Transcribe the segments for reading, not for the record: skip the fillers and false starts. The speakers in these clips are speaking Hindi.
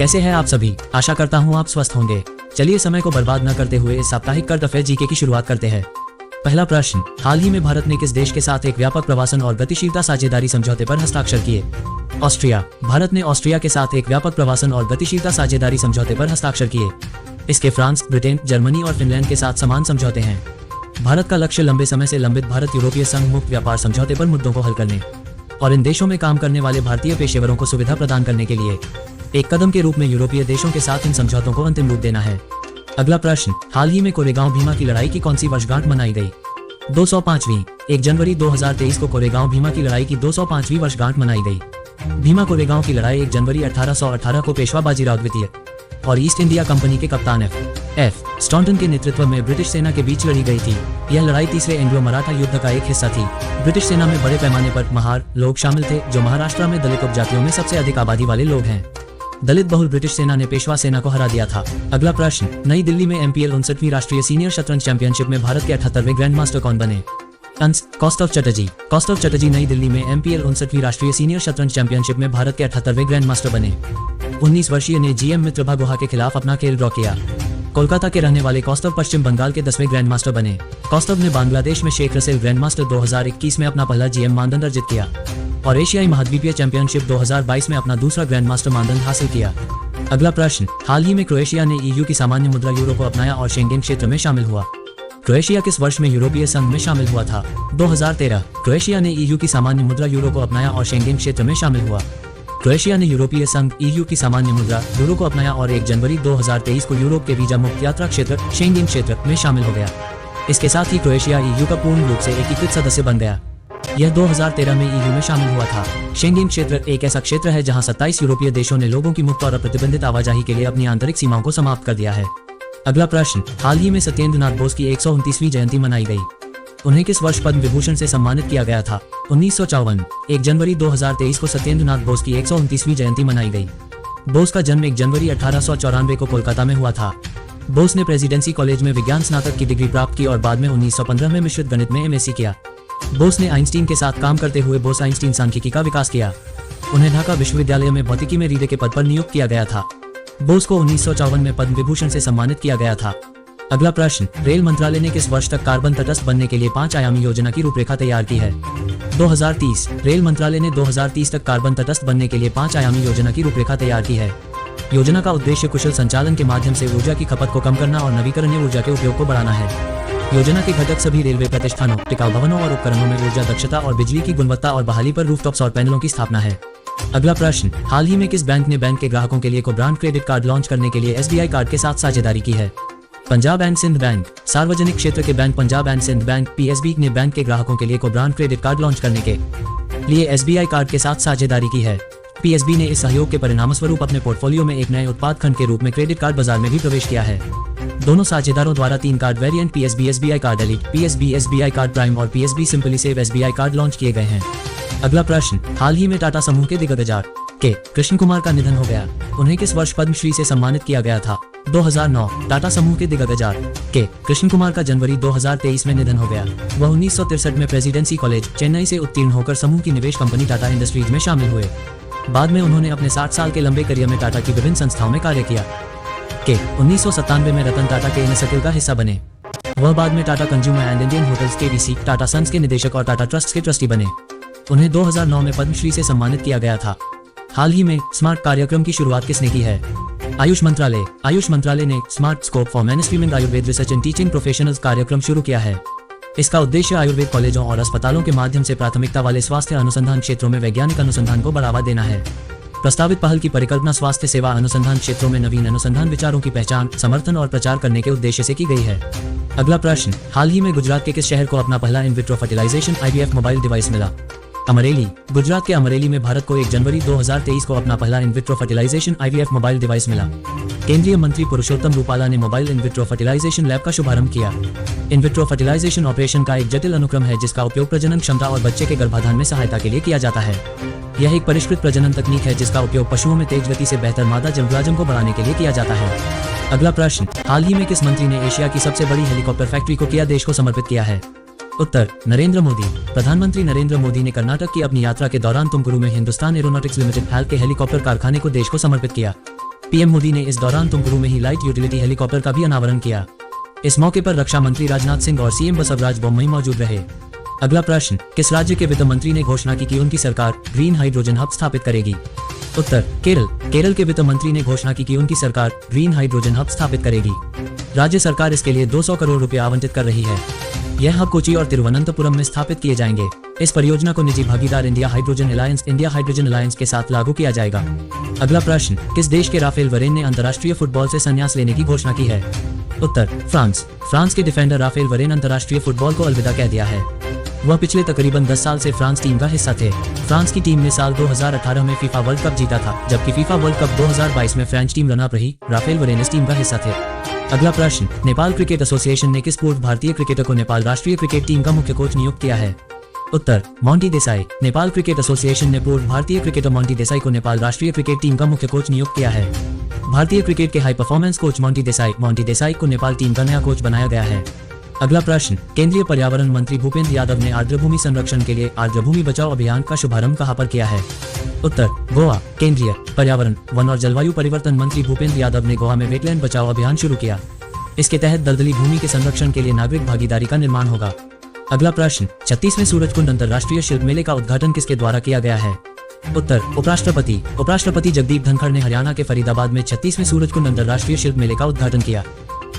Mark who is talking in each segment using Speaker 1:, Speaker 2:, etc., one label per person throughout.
Speaker 1: कैसे हैं आप सभी? आशा करता हूं आप स्वस्थ होंगे। चलिए समय को बर्बाद न करते हुए इस साप्ताहिक करंट अफेयर जीके की शुरुआत करते हैं। पहला प्रश्न, हाल ही में भारत ने किस देश के साथ एक व्यापक प्रवासन और गतिशीलता साझेदारी समझौते पर हस्ताक्षर किए? ऑस्ट्रिया। भारत ने ऑस्ट्रिया के साथ एक व्यापक प्रवासन और गतिशीलता साझेदारी समझौते पर हस्ताक्षर किए। इसके फ्रांस, ब्रिटेन, जर्मनी और फिनलैंड के साथ समान समझौते हैं। भारत का लक्ष्य लंबे समय से लंबित भारत यूरोपीय संघ मुक्त व्यापार समझौते पर मुद्दों को हल करने और इन देशों में काम करने वाले भारतीय पेशेवरों को सुविधा प्रदान करने के लिए एक कदम के रूप में यूरोपीय देशों के साथ इन समझौतों को अंतिम रूप देना है। अगला प्रश्न, हाल ही में कोरेगांव भीमा की लड़ाई की कौन सी वर्षगांठ मनाई गई? 205वीं। 1 जनवरी 2023 को कोरेगांव भीमा की लड़ाई की 205वीं वर्षगांठ मनाई गई। भीमा कोरेगांव की लड़ाई 1 जनवरी 1818 को पेशवा बाजीराव द्वितीय और ईस्ट इंडिया कंपनी के कप्तान एफ स्टॉन्टन के नेतृत्व में ब्रिटिश सेना के बीच लड़ी गई थी। यह लड़ाई तीसरे एंग्लो मराठा युद्ध का एक हिस्सा थी। ब्रिटिश सेना में बड़े पैमाने पर महार लोग शामिल थे, जो महाराष्ट्र में दलित उपजातियों में सबसे अधिक आबादी वाले लोग हैं। दलित बहुल ब्रिटिश सेना ने पेशवा सेना को हरा दिया था। अगला प्रश्न, नई दिल्ली में MPL 59वीं राष्ट्रीय सीनियर शतरंज चैंपियनशिप में भारत के 78वें ग्रैंड मास्टर कौन बने? आंसर, कौस्तव चटर्जी। कौस्तव चटर्जी नई दिल्ली में MPL 59वीं राष्ट्रीय सीनियर शतरंज चैंपियनशिप में भारत के 78वें ग्रैंड मास्टर बने। 19 वर्षीय ने GM मित्रभा गुहा के खिलाफ अपना खेल ड्रॉ किया। कोलकाता के रहने वाले कौस्तव पश्चिम बंगाल के 10वें ग्रैंड मास्टर बने। कौस्तव ने बांग्लादेश में शेख रसेल ग्रैंड मास्टर 2021 में अपना पहला GM मानदंड अर्जित किया और एशियाई महाद्वीपीय चैंपियनशिप 2022 में अपना दूसरा ग्रैंड मास्टर मानदंड हासिल किया। अगला प्रश्न, हाल ही में क्रोएशिया ने EU की सामान्य मुद्रा यूरो को अपनाया और शेंगेन क्षेत्र में शामिल हुआ। क्रोएशिया किस वर्ष में यूरोपीय संघ में शामिल हुआ था? 2013। क्रोएशिया ने EU की सामान्य मुद्रा यूरो को अपनाया और शेंगेन क्षेत्र में शामिल हुआ। क्रोएशिया ने यूरोपीय संघ EU की सामान्य मुद्रा यूरो को अपनाया और 1 जनवरी 2023 को यूरोप के वीजा मुक्त यात्रा क्षेत्र शेंगेन क्षेत्र में शामिल हो गया। इसके साथ ही क्रोएशिया EU का पूर्ण रूप से एकीकृत सदस्य बन गया। यह 2013 में EU में शामिल हुआ था। शेंगेन क्षेत्र एक ऐसा क्षेत्र है जहां 27 यूरोपीय देशों ने लोगों की मुक्त और अप्रतिबंधित आवाजाही के लिए अपनी आंतरिक सीमाओं को समाप्त कर दिया है। अगला प्रश्न, हाल ही में सत्येंद्रनाथ बोस की 129वीं जयंती मनाई गई। उन्हें किस वर्ष पद्म विभूषण से सम्मानित किया गया था? 1954। 1 जनवरी 2023 को सत्येंद्रनाथ बोस की 129वीं जयंती मनाई गई। बोस का जन्म 1 जनवरी 1894 को कोलकाता में हुआ था। बोस ने प्रेसिडेंसी कॉलेज में विज्ञान स्नातक की डिग्री प्राप्त की और बाद में 1915 में मिश्रित गणित में MSc किया। बोस ने आइंस्टीन के साथ काम करते हुए बोस आइंस्टीन सांख्यिकी का विकास किया। उन्हें ढाका विश्वविद्यालय में भौतिकी में रीडे के पद पर नियुक्त किया गया था। बोस को 1954 में पद्म विभूषण से सम्मानित किया गया था। अगला प्रश्न, रेल मंत्रालय ने किस वर्ष तक कार्बन तटस्थ बनने के लिए 5 आयामी योजना की रूपरेखा तैयार की है? 2030। रेल मंत्रालय ने 2030 तक कार्बन तटस्थ बनने के लिए 5 आयामी योजना की रूपरेखा तैयार की है। योजना का उद्देश्य कुशल संचालन के माध्यम से ऊर्जा की खपत को कम करना और नवीकरणीय ऊर्जा के उपयोग को बढ़ाना है। योजना के घटक सभी रेलवे प्रतिष्ठानों, टिकाऊ भवनों और उपकरणों में ऊर्जा दक्षता और बिजली की गुणवत्ता और बहाली पर रूफटॉप सौर पैनलों की स्थापना है। अगला प्रश्न, हाल ही में किस बैंक ने बैंक के ग्राहकों के लिए को ब्रांड क्रेडिट कार्ड लॉन्च करने के लिए SBI कार्ड के साथ साझेदारी की है? Punjab and Sind bank. सार्वजनिक क्षेत्र के bank Punjab and Sind bank PSB ने बैंक के ग्राहकों के लिए को ब्रांड क्रेडिट कार्ड लॉन्च करने के लिए SBI कार्ड के साथ साझेदारी की है। PSB ने इस सहयोग के परिणामस्वरूप अपने पोर्टफोलियो में एक नए उत्पाद खंड के रूप में क्रेडिट कार्ड बाजार में भी प्रवेश किया है। दोनों साझेदारों द्वारा 3 card variant PSB SBI card elite, PSB SBI card prime और PSB simply save SBI card launch किए गए हैं। अगला प्रश्न, हाल ही में टाटा समूह के दिग्गज के कृष्ण कुमार का निधन हो गया। उन्हें किस वर्ष पद्मश्री से सम्मानित किया गया था? 2009। टाटा समूह के दिग्गज के कृष्ण कुमार का जनवरी 2023 में निधन हो गया। वह 1963 में प्रेसिडेंसी कॉलेज चेन्नई से उत्तीर्ण होकर समूह की निवेश कंपनी टाटा इंडस्ट्रीज में शामिल हुए। बाद में उन्होंने अपने 60 साल के लंबे करियर में टाटा की विभिन्न संस्थाओं में कार्य किया। 1997 में रतन टाटा के इनर सर्किल का हिस्सा बने। वह बाद में Tata consumer and Indian hotels KVC, Tata sons के निदेशक और टाटा ट्रस्ट के ट्रस्टी बने। उन्हें 2009 में पद्मश्री से सम्मानित किया गया था। हाल ही में स्मार्ट कार्यक्रम की शुरुआत किसने की है? आयुष मंत्रालय। आयुष मंत्रालय ने smart scope for mainstreaming Ayurveda research and teaching professionals कार्यक्रम शुरू किया है। इसका उद्देश्य आयुर्वेद कॉलेजों और अस्पतालों के माध्यम से प्राथमिकता वाले स्वास्थ्य अनुसंधान क्षेत्रों में वैज्ञानिक अनुसंधान को बढ़ावा देना है। प्रस्तावित पहल की परिकल्पना स्वास्थ्य सेवा अनुसंधान क्षेत्रों में नवीन अनुसंधान विचारों की पहचान, समर्थन और प्रचार करने के उद्देश्य से की गई है। अगला प्रश्न, हाल ही में गुजरात के किस शहर को अपना पहला in vitro fertilisation IVF mobile device मिला? अमरेली। गुजरात के अमरेली में भारत को 1 जनवरी 2023 को अपना पहला in vitro fertilisation IVF mobile device मिला। केंद्रीय मंत्री पुरुषोत्तम रूपाला ने mobile in vitro fertilisation lab का शुभारंभ किया। इन विट्रो फर्टिलाइजेशन ऑपरेशन का एक जटिल अनुक्रम है जिसका उपयोग प्रजनन क्षमता और बच्चे के गर्भाधान में सहायता के लिए किया जाता है। यह एक परिष्कृत प्रजनन तकनीक है जिसका उपयोग पशुओं में तेज गति से बेहतर मादा जन्मराजम को बढ़ाने के लिए किया जाता है। अगला प्रश्न, हाल ही में किस मंत्री ने एशिया की सबसे बड़ी हेलीकॉप्टर फैक्ट्री को किया देश को समर्पित किया है? उत्तर, नरेंद्र मोदी। प्रधानमंत्री नरेंद्र मोदी ने कर्नाटक की अपनी यात्रा के दौरान तुमकुरू में हिंदुस्तान एरोनॉटिक्स लिमिटेड HAL के हेलीकॉप्टर कारखाने को देश को समर्पित किया। पीएम मोदी ने इस दौरान तुमकुरू में ही लाइट यूटिलिटी हेलीकॉप्टर का भी अनावरण किया। इस मौके पर रक्षा मंत्री राजनाथ सिंह और सीएम बसवराज बोम्मई मौजूद रहे। अगला प्रश्न, किस राज्य के वित्त मंत्री ने घोषणा की कि उनकी सरकार ग्रीन हाइड्रोजन हब स्थापित करेगी? उत्तर, केरल। केरल के वित्त मंत्री ने घोषणा की कि उनकी सरकार ग्रीन हाइड्रोजन हब स्थापित करेगी। राज्य सरकार इसके लिए 200 करोड़ रुपए आवंटित कर रही है। यह हब कोची और तिरुवनंतपुरम में स्थापित किए जाएंगे। इस परियोजना को निजी भागीदार इंडिया हाइड्रोजन अलायंस के साथ लागू किया जाएगा। अगला प्रश्न, किस देश के राफेल वरेन ने अंतर्राष्ट्रीय फुटबॉल से संन्यास लेने की घोषणा की है? उत्तर, फ्रांस। फ्रांस के डिफेंडर राफेल वरेन अंतर्राष्ट्रीय फुटबॉल को अलविदा कह दिया है। वह पिछले तकरीबन 10 साल से फ्रांस टीम का हिस्सा थे। फ्रांस की टीम ने साल 2018 में फीफा वर्ल्ड कप जीता था, जबकि फीफा वर्ल्ड कप 2022 में फ्रेंच टीम रनअप रही। राफेल वरेन इस टीम का हिस्सा थे। अगला प्रश्न, नेपाल क्रिकेट एसोसिएशन ने किस पूर्व भारतीय क्रिकेटर को नेपाल राष्ट्रीय क्रिकेट टीम का मुख्य कोच नियुक्त किया है? उत्तर, Monty Desai. Nepal cricket association ने पूर्व भारतीय क्रिकेटर मोंटी देसाई को नेपाल राष्ट्रीय क्रिकेट टीम का मुख्य कोच नियुक्त किया है। भारतीय क्रिकेट के high performance coach Monty Desai को नेपाल टीम का नया कोच बनाया गया है। अगला प्रश्न, केंद्रीय पर्यावरण मंत्री भूपेंद्र यादव ने आर्द्रभूमि संरक्षण के लिए आर्द्रभूमि बचाओ अभियान का शुभारंभ कहां पर किया है? उत्तर, गोवा। केंद्रीय पर्यावरण, वन और जलवायु परिवर्तन मंत्री भूपेंद्र यादव ने गोवा में वेटलैंड बचाओ अभियान शुरू किया। इसके तहत दलदली भूमि के संरक्षण के लिए नागरिक भागीदारी का निर्माण होगा। अगला प्रश्न, 36वें सूरजकुंड अंतर्राष्ट्रीय शिल्प मेले का उद्घाटन किसके द्वारा किया गया है? उत्तर, उपराष्ट्रपति। उपराष्ट्रपति जगदीप धनखड़ ने हरियाणा के फरीदाबाद में 36वें सूरजकुंड अंतर्राष्ट्रीय शिल्प मेले का उद्घाटन किया।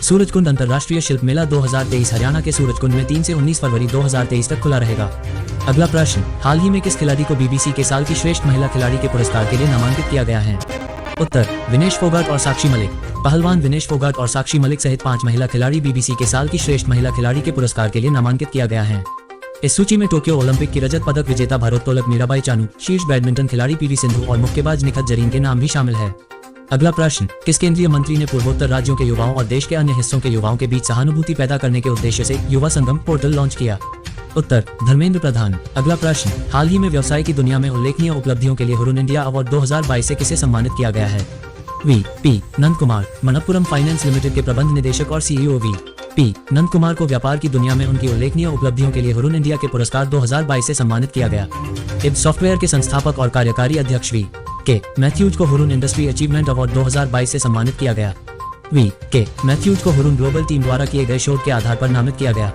Speaker 1: सूरजकुंड अंतर्राष्ट्रीय शिल्प मेला 2023 हरियाणा के सूरजकुंड में 3 से 19 फरवरी 2023 तक खुला रहेगा। अगला प्रश्न, हाल ही में किस खिलाड़ी को बीबीसी के साल की श्रेष्ठ महिला खिलाड़ी के पुरस्कार के लिए नामांकित किया गया है? उत्तर, विनेश फोगाट और साक्षी मलिक। पहलवान विनेश फोगाट और साक्षी मलिक सहित 5 महिला खिलाड़ी बीबीसी के साल की श्रेष्ठ महिला खिलाड़ी के पुरस्कार के लिए नामांकित किया गया है। इस सूची में टोक्यो ओलंपिक की रजत पदक विजेता भारोत्तोलक मीराबाई चानू, शीर्ष बैडमिंटन खिलाड़ी पीवी सिंधु और मुक्केबाज निखत जरीन के नाम भी शामिल है। अगला प्रश्न, किस केंद्रीय मंत्री ने पूर्वोत्तर राज्यों के युवाओं और देश के अन्य हिस्सों के युवाओं के बीच सहानुभूति पैदा करने के उद्देश्य से युवा संगम पोर्टल लॉन्च किया? उत्तर, धर्मेंद्र प्रधान। अगला प्रश्न, हाल ही में व्यवसाय की दुनिया में उल्लेखनीय उपलब्धियों के लिए हुरुन इंडिया अवार्ड 2022 से किसे सम्मानित किया गया है? V P Nand Kumar. Manappuram finance limited के प्रबंध निदेशक और CEO V P Nand Kumar को व्यापार की दुनिया में उनकी उल्लेखनीय उपलब्धियों के लिए हुरुन इंडिया के पुरस्कार 2022 से सम्मानित किया गया। इब सॉफ्टवेयर के संस्थापक और कार्यकारी अध्यक्ष वी के मैथ्यूज को हुरुन इंडस्ट्री अचीवमेंट अवार्ड 2022 से सम्मानित किया गया। वी के मैथ्यूज को हुरुन ग्लोबल टीम द्वारा किए गए शोध के आधार पर नामित किया गया।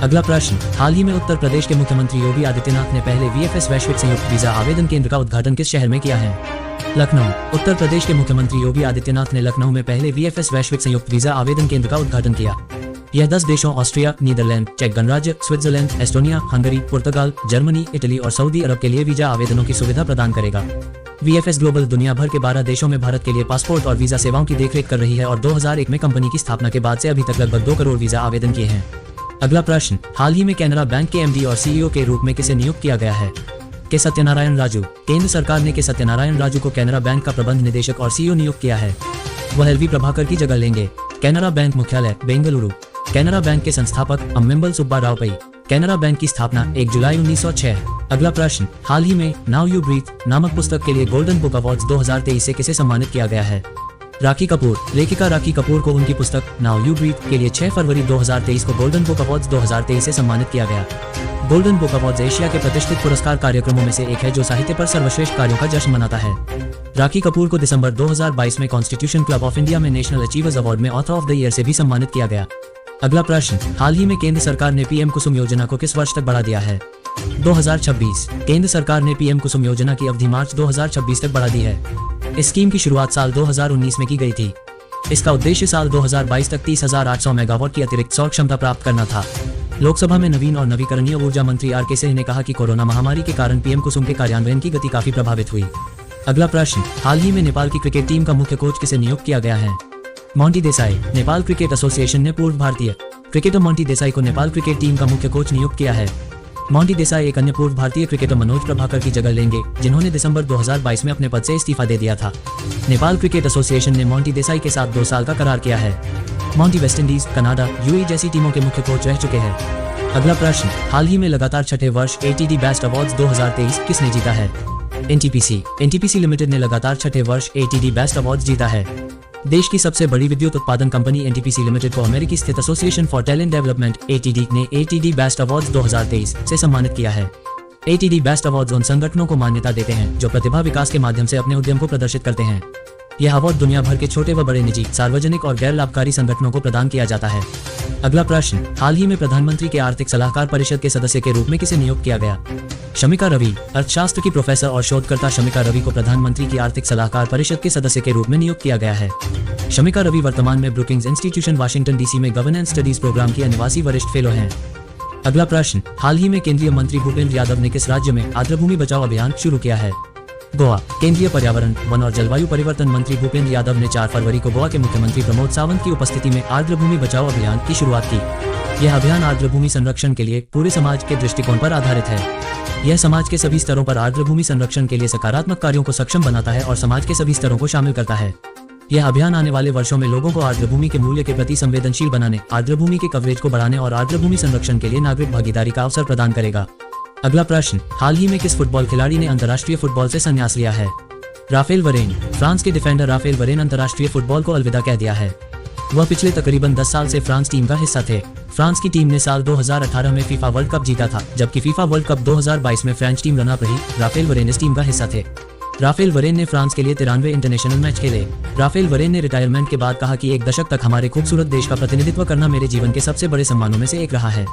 Speaker 1: अगला प्रश्न, हाल ही में उत्तर प्रदेश के मुख्यमंत्री योगी आदित्यनाथ ने पहले वीएफएस वैश्विक संयुक्त वीजा आवेदन केंद्र का उद्घाटन किस शहर में किया है? लखनऊ। उत्तर प्रदेश के मुख्यमंत्री योगी आदित्यनाथ ने लखनऊ में पहले वीएफएस वैश्विक संयुक्त वीजा आवेदन केंद्र का उद्घाटन किया। यह 10 देशों ऑस्ट्रिया, नीदरलैंड, चेक गणराज्य, स्विट्जरलैंड, एस्टोनिया, हंगरी, पुर्तगाल, जर्मनी, इटली और सऊदी अरब के लिए वीजा आवेदनों की सुविधा प्रदान करेगा। वीएफएस ग्लोबल दुनिया भर के 12 देशों में भारत के लिए पासपोर्ट और वीजा सेवाओं की देखरेख कर रही है और 2001 में कंपनी की स्थापना के बाद से अभी तक लगभग 2 करोड़ वीजा आवेदन किए हैं। अगला प्रश्न, हाल ही में कैनरा बैंक के एमडी और सीईओ के रूप में किसे नियुक्त किया गया है? के सत्यनारायण राजू। केंद्र सरकार ने के सत्यनारायण राजू को कैनरा बैंक का प्रबंध निदेशक और सीईओ नियुक्त किया है। वह एलवी प्रभाकर की जगह लेंगे। कैनरा बैंक मुख्यालय बेंगलुरु। कैनरा बैंक के संस्थापक अम्मेम्बल सुब्बा राव पई। कैनरा बैंक की स्थापना 1 जुलाई 1906। अगला प्रश्न, हाल ही में नाउ यू ब्रीथ नामक पुस्तक के लिए गोल्डन बुक अवार्ड्स 2023 से किसे सम्मानित किया गया है? राखी कपूर। लेखिका राखी कपूर को उनकी पुस्तक नाउ यू ब्रीथ के लिए 6 फरवरी 2023 को गोल्डन बुक अवार्ड्स 2023 से सम्मानित किया गया। गोल्डन बुक अवार्ड्स एशिया के प्रतिष्ठित पुरस्कार कार्यक्रमों में से एक है जो साहित्य पर सर्वश्रेष्ठ कार्यों का जश्न मनाता है। राखी कपूर को दिसंबर 2022 में कॉन्स्टिट्यूशन क्लब ऑफ इंडिया में नेशनल अचीवर्स अवार्ड में ऑथर ऑफ द ईयर से भी सम्मानित किया गया। अगला प्रश्न, हाल ही में केंद्र सरकार ने पीएम कुसुम योजना को किस वर्ष तक बढ़ा दिया है? 2026। केंद्र सरकार ने पीएम कुसुम योजना की अवधि मार्च 2026 तक बढ़ा दी है। इस स्कीम की शुरुआत साल 2019 में की गई थी। इसका उद्देश्य साल 2022 तक 30,800 मेगावाट की अतिरिक्त सौर क्षमता प्राप्त करना था। लोकसभा में नवीन और नवीकरणीय ऊर्जा मंत्री आर के सिंह ने कहा कि कोरोना महामारी के कारण पीएम कुसुम के कार्यान्वयन की गति काफी प्रभावित हुई। अगला प्रश्न, हाल ही में नेपाल की क्रिकेट टीम का मुख्य कोच किसे नियुक्त किया गया है? Monty Desai. Nepal cricket association ने पूर्व भारतीय क्रिकेटर मोंटी देसाई को नेपाल क्रिकेट टीम का मुख्य कोच नियुक्त किया है। मोंटी देसाई एक अन्य पूर्व भारतीय क्रिकेटर मनोज प्रभाकर की जगह लेंगे, जिन्होंने दिसंबर 2022 में अपने पद से इस्तीफा दे दिया था। नेपाल क्रिकेट एसोसिएशन ने मोंटी देसाई के साथ 2 साल का करार किया है। मोंटी वेस्टइंडीज, कनाडा, यूएई जैसी टीमों के मुख्य कोच रह चुके हैं। अगला प्रश्न, हाल ही में लगातार 6ठे वर्ष एटीडी बेस्ट अवार्ड्स 2023 किसने जीता है? एनटीपीसी लिमिटेड ने लगातार 6ठे वर्ष एटीडी बेस्ट अवार्ड्स जीता है। देश की सबसे बड़ी विद्युत उत्पादन कंपनी एनटीपीसी लिमिटेड को अमेरिकी स्थित association for talent development ATD ने एटीडी बेस्ट अवार्ड्स 2023 से सम्मानित किया है। एटीडी बेस्ट अवार्ड्स उन संगठनों को मान्यता देते हैं जो प्रतिभा विकास के माध्यम से अपने उद्यम को प्रदर्शित करते हैं। यह अवार्ड दुनिया भर के छोटे व बड़े निजी, सार्वजनिक और गैर लाभकारी संगठनों को प्रदान किया जाता है। अगला प्रश्न, हाल ही में प्रधानमंत्री के आर्थिक सलाहकार परिषद के सदस्य के रूप में किसे नियुक्त किया गया? शमिका रवि। अर्थशास्त्र की प्रोफेसर और शोधकर्ता शमिका रवि को प्रधानमंत्री की आर्थिक सलाहकार परिषद के सदस्य के रूप में नियुक्त किया गया है। शमिका रवि वर्तमान में ब्रुकिंग्स इंस्टीट्यूशन वाशिंगटन डीसी में गवर्नेंस स्टडीज प्रोग्राम की अनिवासी वरिष्ठ फेलो हैं। अगला प्रश्न, हाल ही में केंद्रीय मंत्री भूपेंद्र यादव ने किस राज्य में आर्द्रभूमि बचाओ अभियान शुरू किया है? गोवा। केंद्रीय पर्यावरण, वन और जलवायु परिवर्तन मंत्री भूपेंद्र यादव ने 4 फरवरी को गोवा के मुख्यमंत्री प्रमोद सावंत की उपस्थिति में आर्द्रभूमि बचाओ अभियान की शुरुआत की। यह अभियान आर्द्रभूमि संरक्षण के लिए पूरे समाज के दृष्टिकोण पर आधारित है। यह समाज के सभी स्तरों पर आर्द्रभूमि संरक्षण के लिए सकारात्मक कार्यों को सक्षम बनाता है और समाज के सभी स्तरों को शामिल करता है। यह अभियान आने वाले वर्षों में लोगों को आर्द्रभूमि के मूल्य के प्रति संवेदनशील बनाने, आर्द्रभूमि के कवरेज को बढ़ाने और आर्द्रभूमि संरक्षण के लिए नागरिक भागीदारी का अवसर प्रदान करेगा। अगला प्रश्न, हाल ही में किस फुटबॉल खिलाड़ी ने अंतर्राष्ट्रीय फुटबॉल से संन्यास लिया है? Raphael Varane. फ्रांस के डिफेंडर राफेल वरेन अंतर्राष्ट्रीय फुटबॉल को अलविदा कह दिया है। वह पिछले तकरीबन 10 साल से फ्रांस टीम का हिस्सा थे। फ्रांस की टीम ने साल 2018 में फीफा वर्ल्ड कप जीता था, जबकि फीफा वर्ल्ड कप 2022 में फ्रेंच टीम रनअप रही। राफेल वरेन इस टीम का हिस्सा थे। राफेल वरेन ने फ्रांस के लिए 93 इंटरनेशनल मैच खेले। राफेल वरेन ने रिटायरमेंट के बाद कहा कि 1 दशक तक हमारे खूबसूरत देश का प्रतिनिधित्व करना मेरे जीवन के सबसे बड़े सम्मानों में से एक रहा है।